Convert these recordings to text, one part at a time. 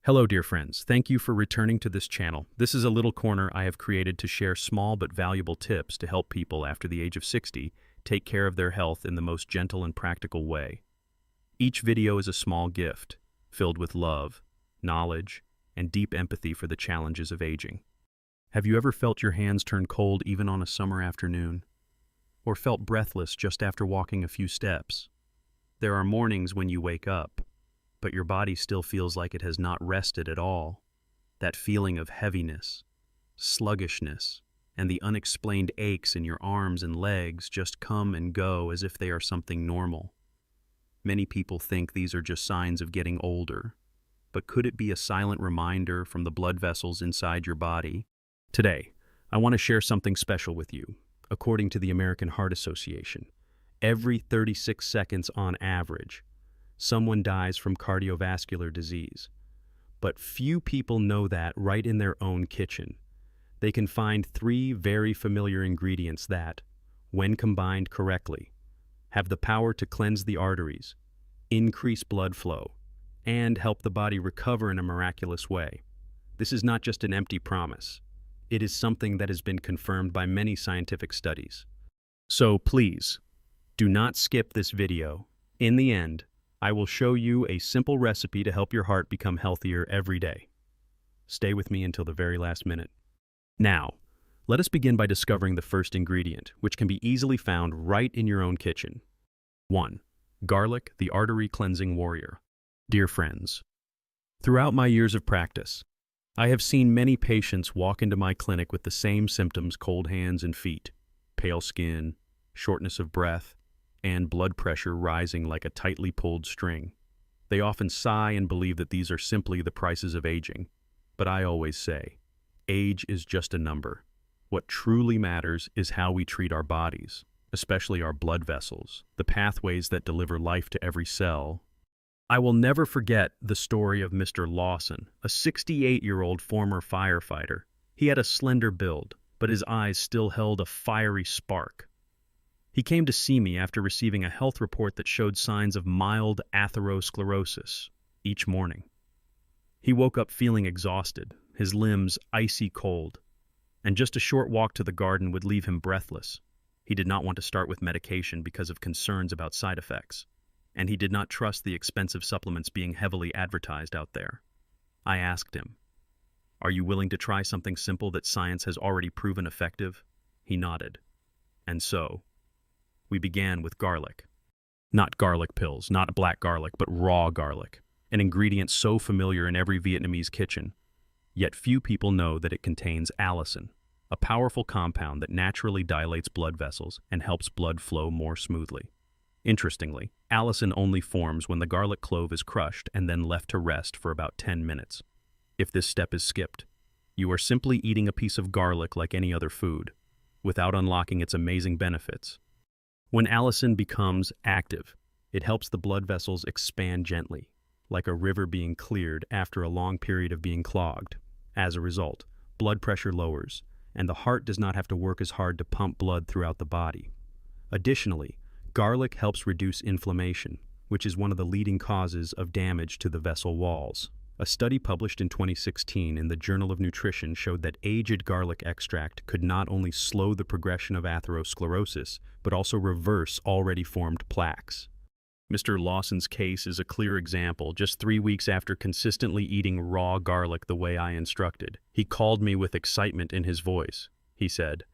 Hello, dear friends. Thank you for returning to this channel. This is a little corner I have created to share small but valuable tips to help people after the age of 60 take care of their health in the most gentle and practical way. Each video is a small gift, filled with love, knowledge, and deep empathy for the challenges of aging. Have you ever felt your hands turn cold even on a summer afternoon? Or felt breathless just after walking a few steps? There are mornings when you wake up, but your body still feels like it has not rested at all. That feeling of heaviness, sluggishness, and the unexplained aches in your arms and legs just come and go as if they are something normal. Many people think these are just signs of getting older, but could it be a silent reminder from the blood vessels inside your body? Today, I want to share something special with you. According to the American Heart Association, every 36 seconds on average, someone dies from cardiovascular disease. But few people know that right in their own kitchen. They can find three very familiar ingredients that, when combined correctly, have the power to cleanse the arteries, increase blood flow, and help the body recover in a miraculous way. This is not just an empty promise. It is something that has been confirmed by many scientific studies. So please, do not skip this video. In the end, I will show you a simple recipe to help your heart become healthier every day. Stay with me until the very last minute. Now, let us begin by discovering the first ingredient, which can be easily found right in your own kitchen. 1. Garlic, the artery cleansing warrior. Dear friends, throughout my years of practice, I have seen many patients walk into my clinic with the same symptoms: cold hands and feet, pale skin, shortness of breath, and blood pressure rising like a tightly pulled string. They often sigh and believe that these are simply the prices of aging. But I always say, age is just a number. What truly matters is how we treat our bodies, especially our blood vessels, the pathways that deliver life to every cell. I will never forget the story of Mr. Lawson, a 68-year-old former firefighter. He had a slender build, but his eyes still held a fiery spark. He came to see me after receiving a health report that showed signs of mild atherosclerosis each morning. He woke up feeling exhausted, his limbs icy cold, and just a short walk to the garden would leave him breathless. He did not want to start with medication because of concerns about side effects, and he did not trust the expensive supplements being heavily advertised out there. I asked him, "Are you willing to try something simple that science has already proven effective?" He nodded. And so, we began with garlic. Not garlic pills, not black garlic, but raw garlic, an ingredient so familiar in every Vietnamese kitchen. Yet few people know that it contains allicin, a powerful compound that naturally dilates blood vessels and helps blood flow more smoothly. Interestingly, allicin only forms when the garlic clove is crushed and then left to rest for about 10 minutes. If this step is skipped, you are simply eating a piece of garlic like any other food, without unlocking its amazing benefits. When allicin becomes active, it helps the blood vessels expand gently, like a river being cleared after a long period of being clogged. As a result, blood pressure lowers, and the heart does not have to work as hard to pump blood throughout the body. Additionally, garlic helps reduce inflammation, which is one of the leading causes of damage to the vessel walls. A study published in 2016 in the Journal of Nutrition showed that aged garlic extract could not only slow the progression of atherosclerosis, but also reverse already formed plaques. Mr. Lawson's case is a clear example. Just 3 weeks after consistently eating raw garlic the way I instructed, he called me with excitement in his voice. He said,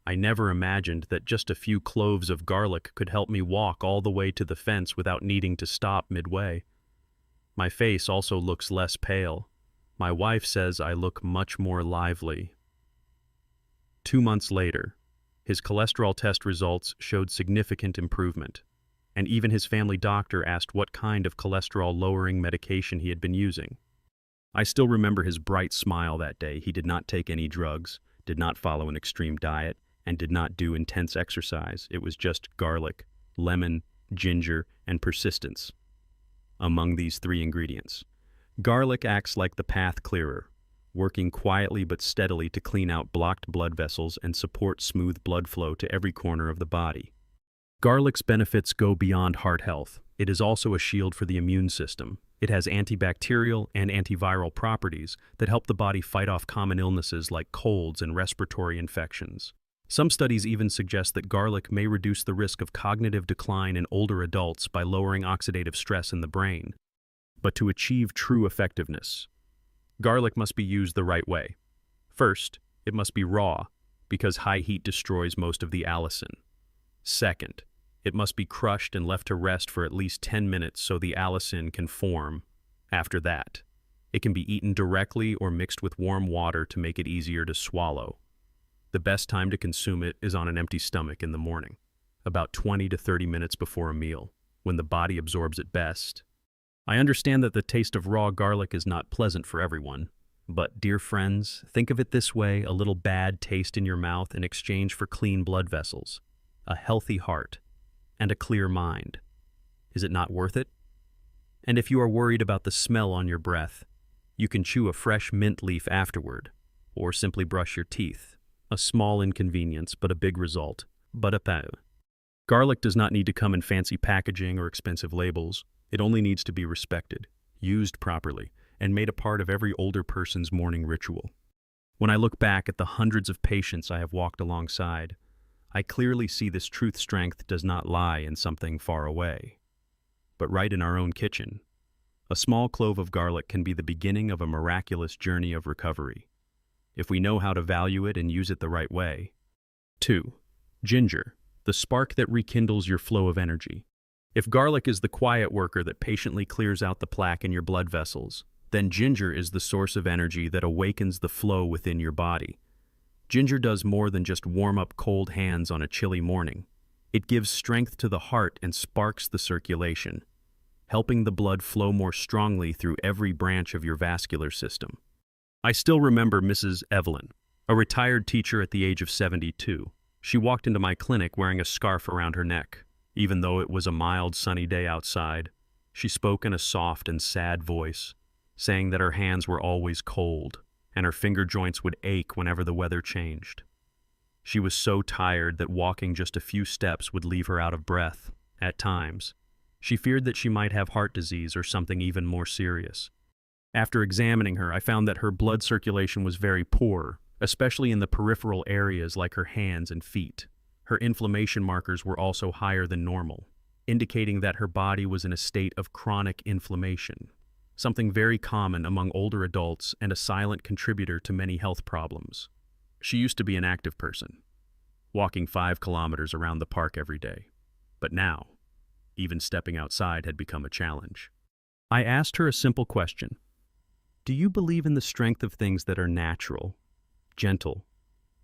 "I never imagined that just a few cloves of garlic could help me walk all the way to the fence without needing to stop midway. My face also looks less pale. My wife says I look much more lively." 2 months later, his cholesterol test results showed significant improvement, and even his family doctor asked what kind of cholesterol-lowering medication he had been using. I still remember his bright smile that day. He did not take any drugs, did not follow an extreme diet, and did not do intense exercise. It was just garlic, lemon, ginger, and persistence. Among these three ingredients, garlic acts like the path clearer, working quietly but steadily to clean out blocked blood vessels and support smooth blood flow to every corner of the body. Garlic's benefits go beyond heart health. It is also a shield for the immune system. It has antibacterial and antiviral properties that help the body fight off common illnesses like colds and respiratory infections. Some studies even suggest that garlic may reduce the risk of cognitive decline in older adults by lowering oxidative stress in the brain. But to achieve true effectiveness, garlic must be used the right way. First, it must be raw, because high heat destroys most of the allicin. Second, it must be crushed and left to rest for at least 10 minutes so the allicin can form. After that, it can be eaten directly or mixed with warm water to make it easier to swallow. The best time to consume it is on an empty stomach in the morning, about 20 to 30 minutes before a meal, when the body absorbs it best. I understand that the taste of raw garlic is not pleasant for everyone, but, dear friends, think of it this way: a little bad taste in your mouth in exchange for clean blood vessels, a healthy heart, and a clear mind. Is it not worth it? And if you are worried about the smell on your breath, you can chew a fresh mint leaf afterward, or simply brush your teeth. A small inconvenience, but a big result. Garlic does not need to come in fancy packaging or expensive labels. It only needs to be respected, used properly, and made a part of every older person's morning ritual. When I look back at the hundreds of patients I have walked alongside, I clearly see this truth. Strength does not lie in something far away, but right in our own kitchen. A small clove of garlic can be the beginning of a miraculous journey of recovery, if we know how to value it and use it the right way. 2. Ginger, the spark that rekindles your flow of energy. If garlic is the quiet worker that patiently clears out the plaque in your blood vessels, then ginger is the source of energy that awakens the flow within your body. Ginger does more than just warm up cold hands on a chilly morning. It gives strength to the heart and sparks the circulation, helping the blood flow more strongly through every branch of your vascular system. I still remember Mrs. Evelyn, a retired teacher at the age of 72. She walked into my clinic wearing a scarf around her neck. Even though it was a mild, sunny day outside, she spoke in a soft and sad voice, saying that her hands were always cold, and her finger joints would ache whenever the weather changed. She was so tired that walking just a few steps would leave her out of breath. At times, she feared that she might have heart disease or something even more serious. After examining her, I found that her blood circulation was very poor, especially in the peripheral areas like her hands and feet. Her inflammation markers were also higher than normal, indicating that her body was in a state of chronic inflammation, something very common among older adults and a silent contributor to many health problems. She used to be an active person, walking 5 kilometers around the park every day. But now, even stepping outside had become a challenge. I asked her a simple question. Do you believe in the strength of things that are natural, gentle,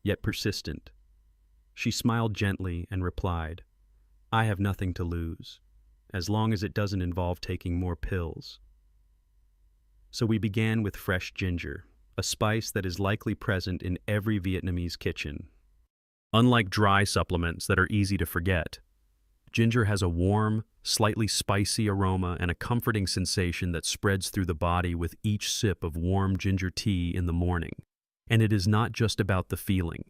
yet persistent? She smiled gently and replied, I have nothing to lose, as long as it doesn't involve taking more pills. So we began with fresh ginger, a spice that is likely present in every Vietnamese kitchen. Unlike dry supplements that are easy to forget, ginger has a warm, slightly spicy aroma and a comforting sensation that spreads through the body with each sip of warm ginger tea in the morning. And it is not just about the feeling.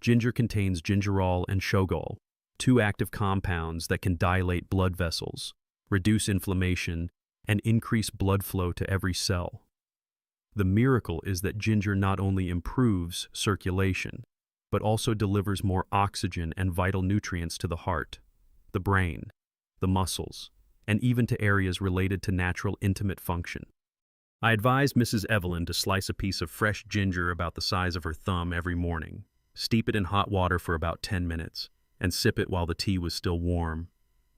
Ginger contains gingerol and shogal, 2 active compounds that can dilate blood vessels, reduce inflammation, and increase blood flow to every cell. The miracle is that ginger not only improves circulation, but also delivers more oxygen and vital nutrients to the heart, the brain, the muscles, and even to areas related to natural intimate function. I advised Mrs. Evelyn to slice a piece of fresh ginger about the size of her thumb every morning, steep it in hot water for about 10 minutes, and sip it while the tea was still warm.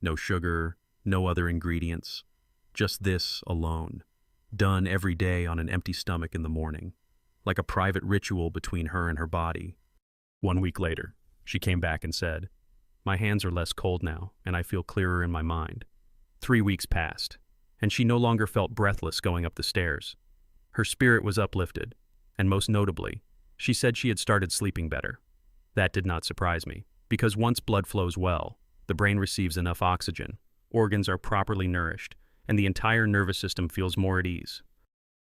No sugar, no other ingredients, just this alone, done every day on an empty stomach in the morning, like a private ritual between her and her body. 1 week later, she came back and said, "My hands are less cold now, and I feel clearer in my mind." 3 weeks passed, and she no longer felt breathless going up the stairs. Her spirit was uplifted, and most notably, she said she had started sleeping better. That did not surprise me, because once blood flows well, the brain receives enough oxygen, organs are properly nourished, and the entire nervous system feels more at ease.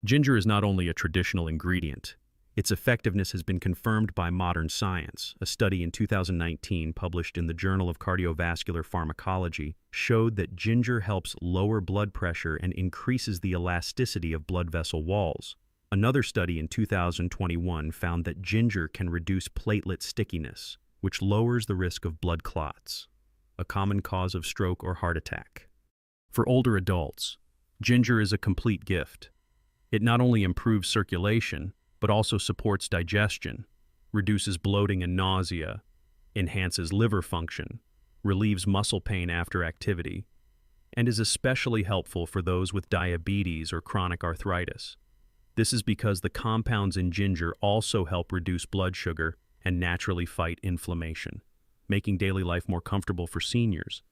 Ginger is not only a traditional ingredient, Its effectiveness has been confirmed by modern science. A study in 2019 published in the Journal of Cardiovascular Pharmacology showed that ginger helps lower blood pressure and increases the elasticity of blood vessel walls. Another study in 2021 found that ginger can reduce platelet stickiness, which lowers the risk of blood clots, a common cause of stroke or heart attack. For older adults, ginger is a complete gift. It not only improves circulation, but also supports digestion, reduces bloating and nausea, enhances liver function, relieves muscle pain after activity, and is especially helpful for those with diabetes or chronic arthritis. This is because the compounds in ginger also help reduce blood sugar and naturally fight inflammation, making daily life more comfortable for seniors.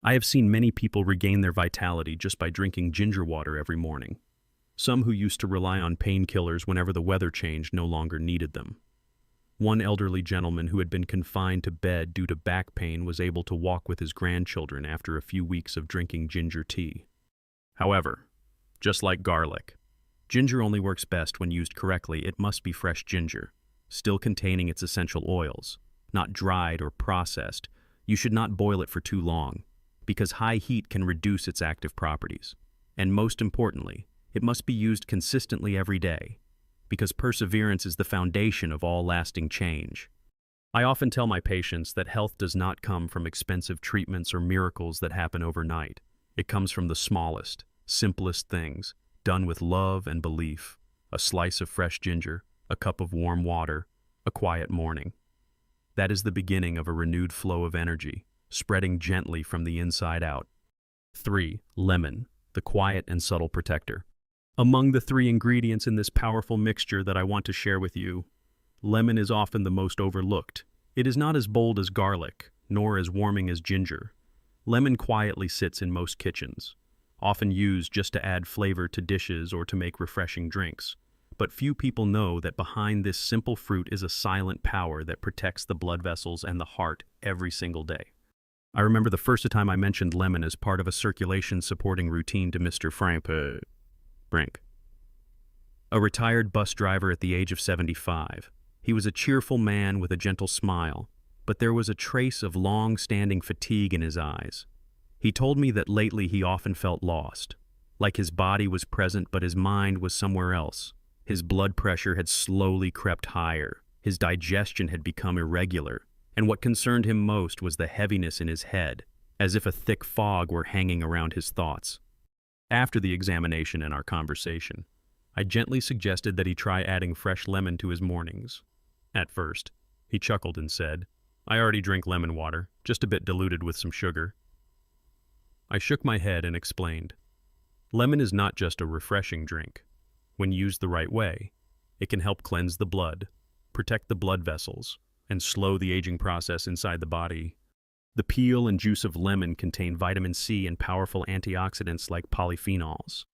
I have seen many people regain their vitality just by drinking ginger water every morning. Some who used to rely on painkillers whenever the weather changed no longer needed them. One elderly gentleman who had been confined to bed due to back pain was able to walk with his grandchildren after a few weeks of drinking ginger tea. However, just like garlic, ginger only works best when used correctly. It must be fresh ginger, still containing its essential oils, not dried or processed. You should not boil it for too long, because high heat can reduce its active properties. And most importantly, it must be used consistently every day, because perseverance is the foundation of all lasting change. I often tell my patients that health does not come from expensive treatments or miracles that happen overnight. It comes from the smallest, simplest things, done with love and belief. A slice of fresh ginger, a cup of warm water, a quiet morning. That is the beginning of a renewed flow of energy, spreading gently from the inside out. 3. Lemon, the quiet and subtle protector. Among the 3 ingredients in this powerful mixture that I want to share with you, lemon is often the most overlooked. It is not as bold as garlic, nor as warming as ginger. Lemon quietly sits in most kitchens, often used just to add flavor to dishes or to make refreshing drinks. But few people know that behind this simple fruit is a silent power that protects the blood vessels and the heart every single day. I remember the first time I mentioned lemon as part of a circulation supporting routine to Mr. Frank, a retired bus driver at the age of 75. He was a cheerful man with a gentle smile, but there was a trace of long-standing fatigue in his eyes. He told me that lately he often felt lost, like his body was present but his mind was somewhere else. His blood pressure had slowly crept higher, his digestion had become irregular, and what concerned him most was the heaviness in his head, as if a thick fog were hanging around his thoughts. After the examination and our conversation, I gently suggested that he try adding fresh lemon to his mornings. At first, he chuckled and said, "I already drink lemon water, just a bit diluted with some sugar." I shook my head and explained, lemon is not just a refreshing drink. When used the right way, it can help cleanse the blood, protect the blood vessels, and slow the aging process inside the body. The peel and juice of lemon contain vitamin C and powerful antioxidants like polyphenols.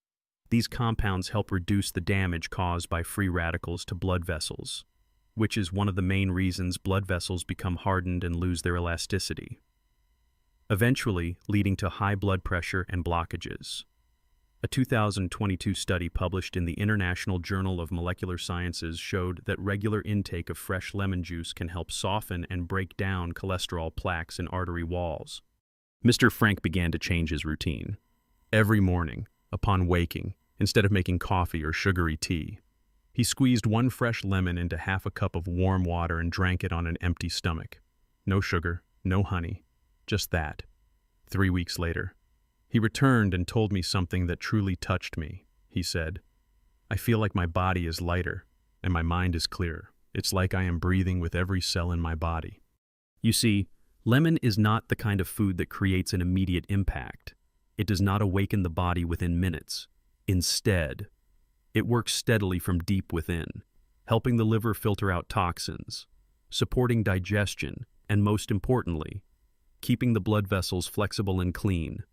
These compounds help reduce the damage caused by free radicals to blood vessels, which is one of the main reasons blood vessels become hardened and lose their elasticity, eventually leading to high blood pressure and blockages. A 2022 study published in the International Journal of Molecular Sciences showed that regular intake of fresh lemon juice can help soften and break down cholesterol plaques in artery walls. Mr. Frank began to change his routine. Every morning, upon waking, instead of making coffee or sugary tea, he squeezed 1 fresh lemon into half a cup of warm water and drank it on an empty stomach. No sugar, no honey, just that. 3 weeks later, he returned and told me something that truly touched me. He said, "I feel like my body is lighter and my mind is clearer. It's like I am breathing with every cell in my body." You see, lemon is not the kind of food that creates an immediate impact. It does not awaken the body within minutes. Instead, it works steadily from deep within, helping the liver filter out toxins, supporting digestion, and most importantly, keeping the blood vessels flexible and clean.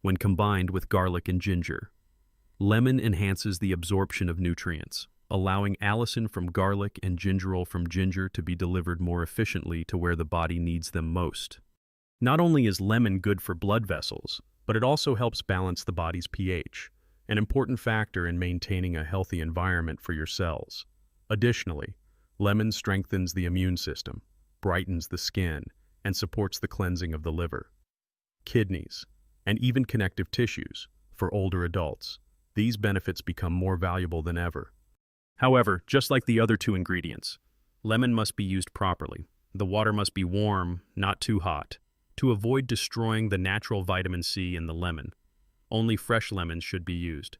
When combined with garlic and ginger, lemon enhances the absorption of nutrients, allowing allicin from garlic and gingerol from ginger to be delivered more efficiently to where the body needs them most. Not only is lemon good for blood vessels, but it also helps balance the body's pH, an important factor in maintaining a healthy environment for your cells. Additionally, lemon strengthens the immune system, brightens the skin, and supports the cleansing of the liver, kidneys, and even connective tissues for older adults. These benefits become more valuable than ever. However, just like the other two ingredients, lemon must be used properly. The water must be warm, not too hot, to avoid destroying the natural vitamin C in the lemon. Only fresh lemons should be used.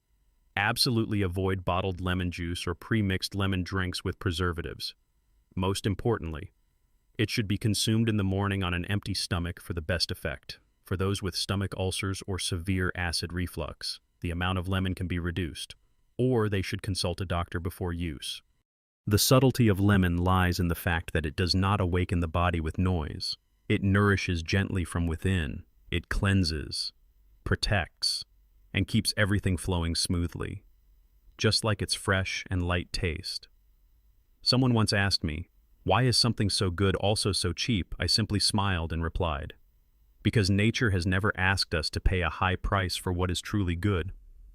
Absolutely avoid bottled lemon juice or pre-mixed lemon drinks with preservatives. Most importantly, it should be consumed in the morning on an empty stomach for the best effect. For those with stomach ulcers or severe acid reflux, the amount of lemon can be reduced, or they should consult a doctor before use. The subtlety of lemon lies in the fact that it does not awaken the body with noise. It nourishes gently from within. It cleanses, protects, and keeps everything flowing smoothly, just like its fresh and light taste. Someone once asked me, "Why is something so good also so cheap?" I simply smiled and replied, "Because nature has never asked us to pay a high price for what is truly good.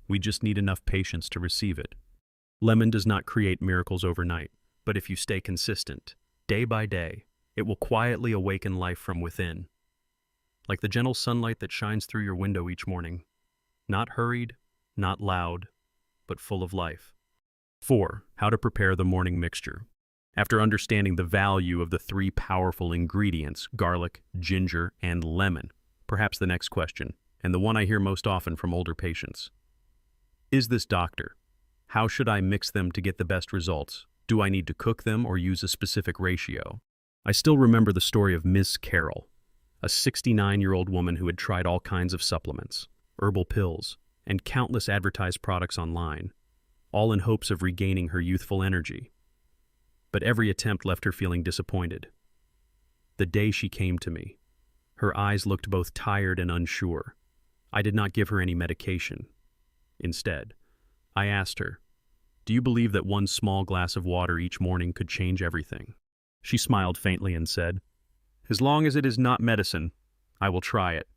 We just need enough patience to receive it." Lemon does not create miracles overnight, but if you stay consistent, day by day, it will quietly awaken life from within. Like the gentle sunlight that shines through your window each morning. Not hurried, not loud, but full of life. 4. How to prepare the morning mixture. After understanding the value of the three powerful ingredients, garlic, ginger, and lemon, perhaps the next question, and the one I hear most often from older patients. Is this doctor? How should I mix them to get the best results? Do I need to cook them or use a specific ratio? I still remember the story of Miss Carroll, a 69-year-old woman who had tried all kinds of supplements, herbal pills, and countless advertised products online, all in hopes of regaining her youthful energy. But every attempt left her feeling disappointed. The day she came to me, her eyes looked both tired and unsure. I did not give her any medication. Instead, I asked her, "Do you believe that one small glass of water each morning could change everything?" She smiled faintly and said, "As long as it is not medicine, I will try it."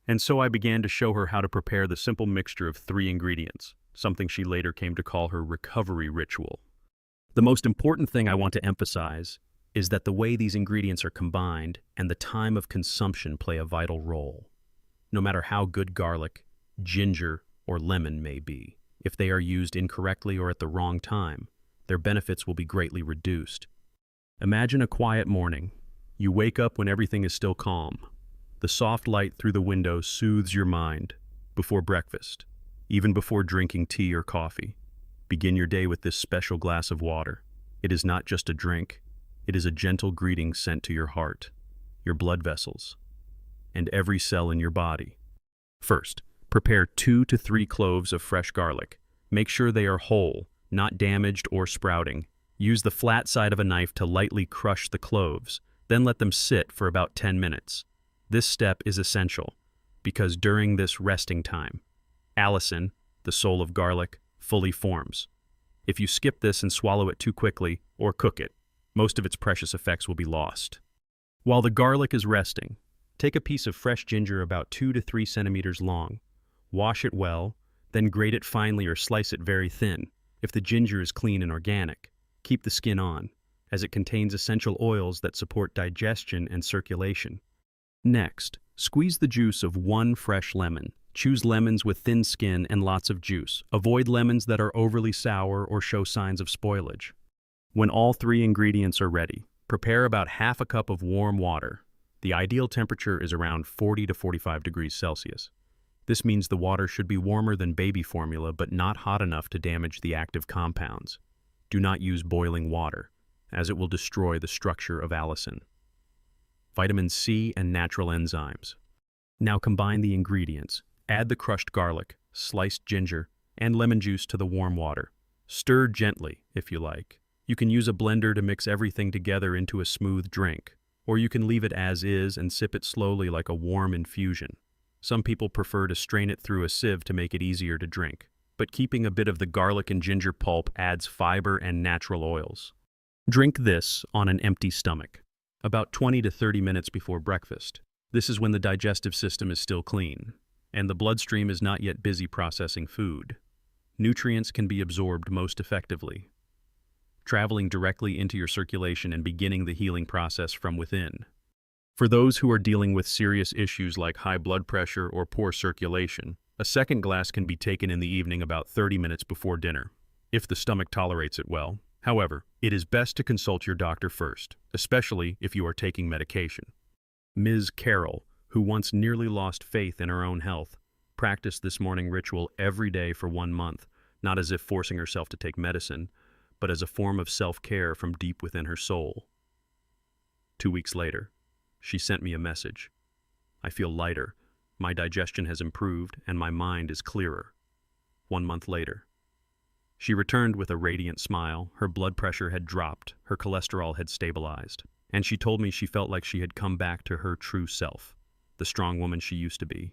And so I began to show her how to prepare the simple mixture of three ingredients, something she later came to call her recovery ritual. The most important thing I want to emphasize is that the way these ingredients are combined and the time of consumption play a vital role. No matter how good garlic, ginger, or lemon may be, if they are used incorrectly or at the wrong time, their benefits will be greatly reduced. Imagine a quiet morning. You wake up when everything is still calm. The soft light through the window soothes your mind. Before breakfast, even before drinking tea or coffee, begin your day with this special glass of water. It is not just a drink. It is a gentle greeting sent to your heart, your blood vessels, and every cell in your body. First, prepare 2 to 3 cloves of fresh garlic. Make sure they are whole, not damaged or sprouting. Use the flat side of a knife to lightly crush the cloves, then let them sit for about 10 minutes. This step is essential because during this resting time, allicin, the soul of garlic, fully forms. If you skip this and swallow it too quickly or cook it, most of its precious effects will be lost. While the garlic is resting, take a piece of fresh ginger about 2 to 3 centimeters long. Wash it well, then grate it finely or slice it very thin. If the ginger is clean and organic, keep the skin on, as it contains essential oils that support digestion and circulation. Next, squeeze the juice of 1 fresh lemon. Choose lemons with thin skin and lots of juice. Avoid lemons that are overly sour or show signs of spoilage. When all 3 ingredients are ready, prepare about half a cup of warm water. The ideal temperature is around 40 to 45 degrees Celsius. This means the water should be warmer than baby formula but not hot enough to damage the active compounds. Do not use boiling water, as it will destroy the structure of allicin, vitamin C, and natural enzymes. Now combine the ingredients. Add the crushed garlic, sliced ginger, and lemon juice to the warm water. Stir gently, if you like. You can use a blender to mix everything together into a smooth drink, or you can leave it as is and sip it slowly like a warm infusion. Some people prefer to strain it through a sieve to make it easier to drink, but keeping a bit of the garlic and ginger pulp adds fiber and natural oils. Drink this on an empty stomach, about 20 to 30 minutes before breakfast. This is when the digestive system is still clean, and the bloodstream is not yet busy processing food. Nutrients can be absorbed most effectively. traveling directly into your circulation and beginning the healing process from within. For those who are dealing with serious issues like high blood pressure or poor circulation, a second glass can be taken in the evening about 30 minutes before dinner, if the stomach tolerates it well. However, it is best to consult your doctor first, especially if you are taking medication. Ms. Carroll, who once nearly lost faith in her own health, practiced this morning ritual every day for 1 month, not as if forcing herself to take medicine, but as a form of self-care from deep within her soul. 2 weeks later, she sent me a message. I feel lighter, my digestion has improved, and my mind is clearer. 1 month later, she returned with a radiant smile. Her blood pressure had dropped, her cholesterol had stabilized, and she told me she felt like she had come back to her true self, the strong woman she used to be.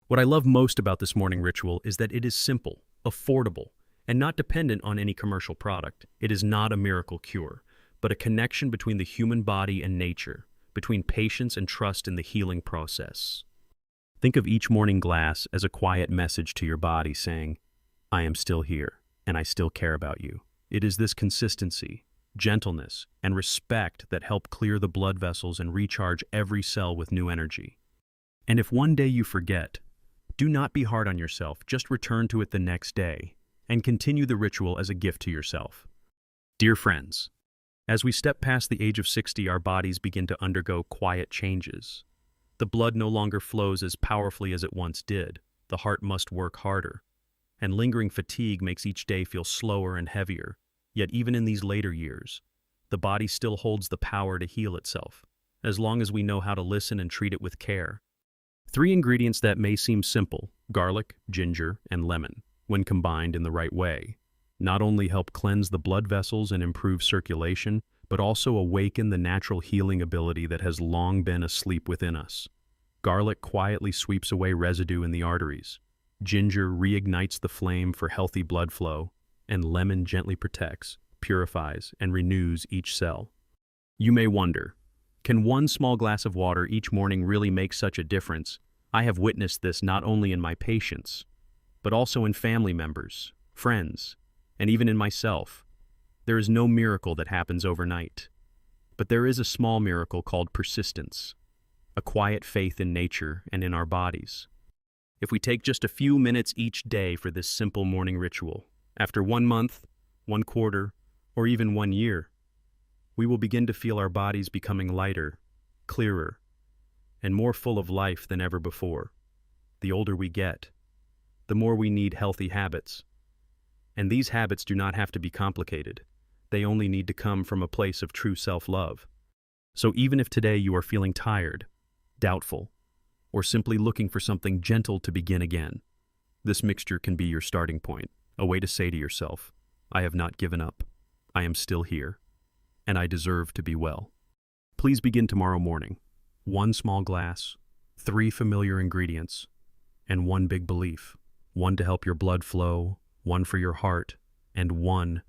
What I love most about this morning ritual is that it is simple, affordable, and not dependent on any commercial product. It is not a miracle cure, but a connection between the human body and nature, between patience and trust in the healing process. Think of each morning glass as a quiet message to your body saying, I am still here, and I still care about you. It is this consistency, gentleness, and respect that help clear the blood vessels and recharge every cell with new energy. And if one day you forget, do not be hard on yourself, just return to it the next day, and continue the ritual as a gift to yourself. Dear friends, as we step past the age of 60, our bodies begin to undergo quiet changes. The blood no longer flows as powerfully as it once did. The heart must work harder, and lingering fatigue makes each day feel slower and heavier. Yet even in these later years, the body still holds the power to heal itself, as long as we know how to listen and treat it with care. 3 ingredients that may seem simple, garlic, ginger, and lemon, when combined in the right way, not only help cleanse the blood vessels and improve circulation, but also awaken the natural healing ability that has long been asleep within us. Garlic quietly sweeps away residue in the arteries. Ginger reignites the flame for healthy blood flow, and lemon gently protects, purifies, and renews each cell. You may wonder, can one small glass of water each morning really make such a difference? I have witnessed this not only in my patients, but also in family members, friends, and even in myself. There is no miracle that happens overnight, but there is a small miracle called persistence, a quiet faith in nature and in our bodies. If we take just a few minutes each day for this simple morning ritual, after 1 month, 1 quarter, or even 1 year, we will begin to feel our bodies becoming lighter, clearer, and more full of life than ever before. The older we get, the more we need healthy habits. And these habits do not have to be complicated. They only need to come from a place of true self-love. So even if today you are feeling tired, doubtful, or simply looking for something gentle to begin again, this mixture can be your starting point, a way to say to yourself, I have not given up, I am still here, and I deserve to be well. Please begin tomorrow morning. 1 small glass, 3 familiar ingredients, and 1 big belief. 1 to help your blood flow, 1 for your heart, and 1